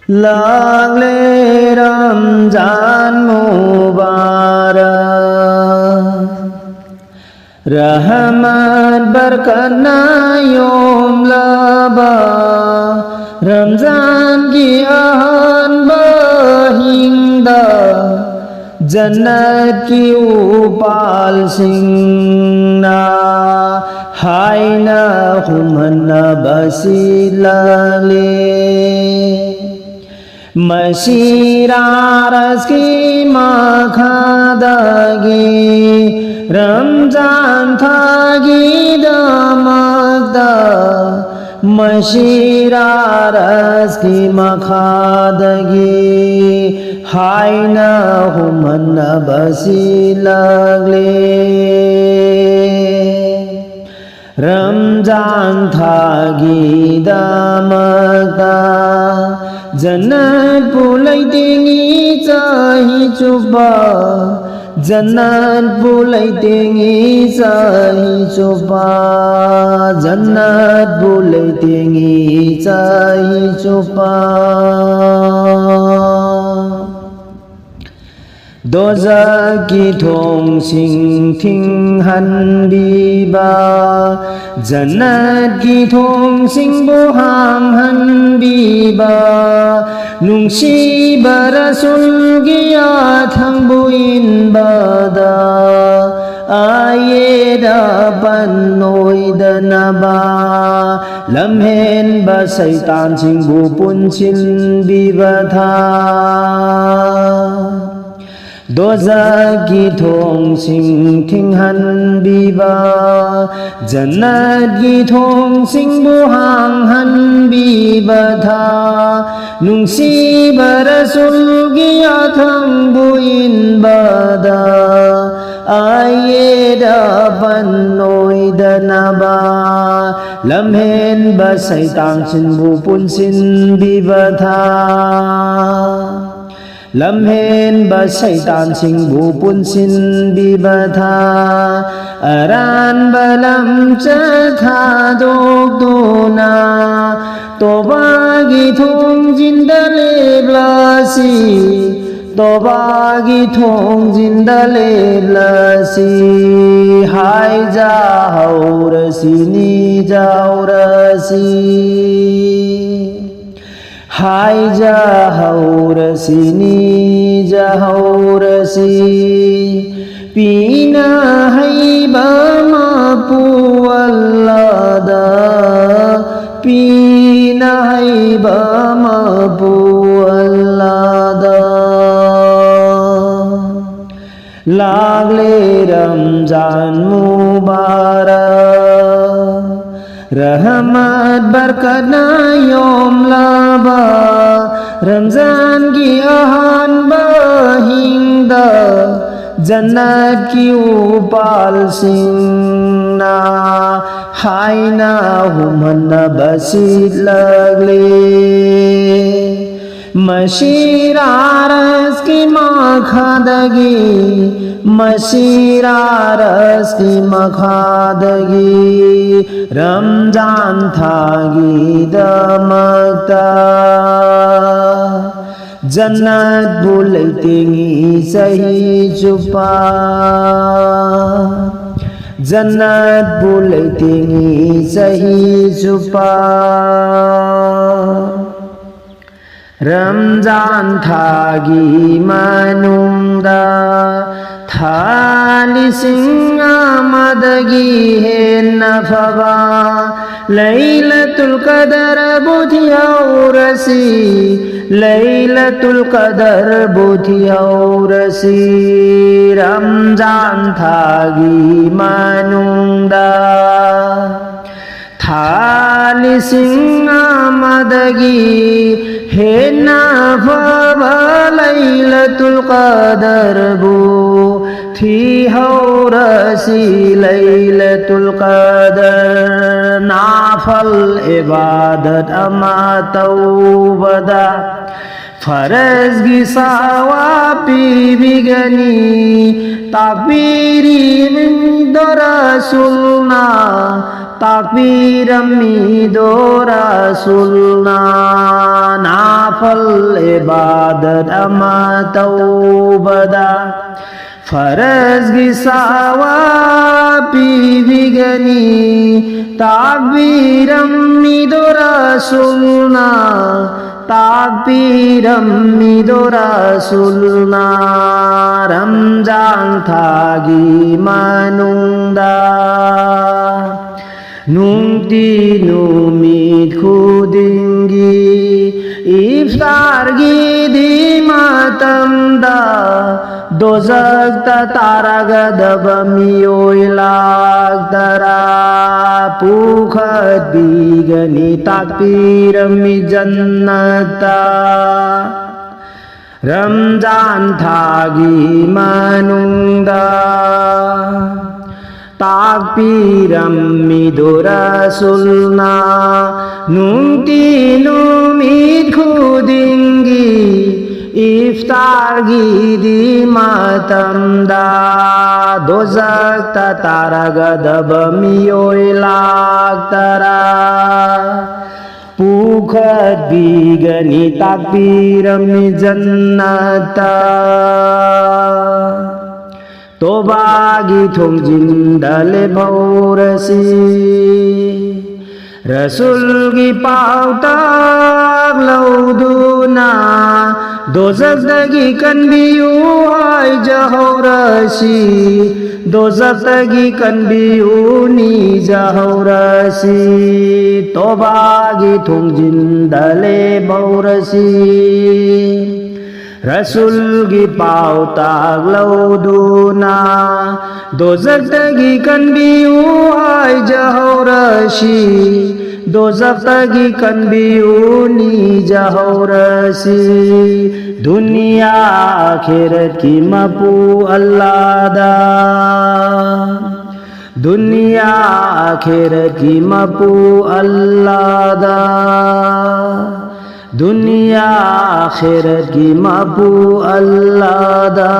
Lagle Ramzan Mubarak Rahmat berkana yom laba Ramzan ki ahan bahinda Jannat ki upal singna Haina humana basilale Mashira raski makhadagi Ramzan thagi damakda Mashira raski makhadagi Haina humana basilagle Ramzan thagi damakda Jannat pulai tinggi cahi coba Jannat pulai tinggi cahi coba Jannat pulai tinggi cahi coba Dosa ki thong sing thing han bi ba Jannat ki thong sing bo ham han bi ba Nung si ba rasul giya thang buin ba da Aye da ban noi da na ba Lam hen ba saitan sing bu pun chin bi ba tha Dosa ki thong sing thing han bi ba Jannat ki thong sing bu hang han bi ba tha Nung si ba rasul giya thang buin ba da Aye da ban noi da na ba Lam hen ba saitan sin bu pun sin bi ba tha Lam hen ba saitan sing bu pun sin bi ba tha Aran ba lam cha tha dok do na To ba gi thong jin da le bla si To ba gi thong jin da le bla si Hai ja hau ra si ni jau ra si Hai ja hau ra si ni ja hau ra si Pina hai ba ma pu Allah da Pina hai ba ma pu Allah da Lagle Ramzan Mubarak Rahmat berkana yom laba Ramzan ki ahan bahinda Jannat ki upal singna Haina humana basit lagle Mashira raski makhadagi Mashira raski makhadagi Ramzan thagi damakta Jannat bulai tinggi sahi chupa Jannat bulai tinggi sahi chupa Ramzan thagi manungda Thali singa madagi hen nafaba Laylatul Qadar buthi aurasi Laylatul Qadar buthi aurasi Ramzan thagi manungda Thali singa madagi Hena faba Laylatul Qadar bu Thi haurasi Laylatul Qadar Nafal ibadat ama taubada Farz gi sawapi bigani Takbiri min Rasulna Takbir mi do Rasulna nafal ibadat ama taubada Faraz gisawa pibigani takbiram mido rasulna takbiram mido rasulna Ramjang thagi manungda Nungti numit khudingi Iftar gidi matamda Dozak ta taragadab miyoy lagdara Pukhat bigani takbiram mi jannata Ramzan thagi manungda Takbiram mido rasulna Nungti numit khudingi Iftar gidi matamda Dozak ta taragadab miyoy lagtara Pukhat bigani takbiram mi jannata Tobagi thongjin dale bhaurasi Rasul gi pautak lauduna Dozak dagi kan biyu ay jahaurasi Dozak dagi kan biyu ni jahaurasi Tobagi thongjin dale bhaurasi Rasul gi pautak lauduna Dozak tagi kan biyu ay jahaurasi Dozak tagi kan biyu ni jahaurasi Dunia akhirat ki mapu Allah da Dunia akhirat ki mapu Allah da Dunia akhirat ki mapu Allah da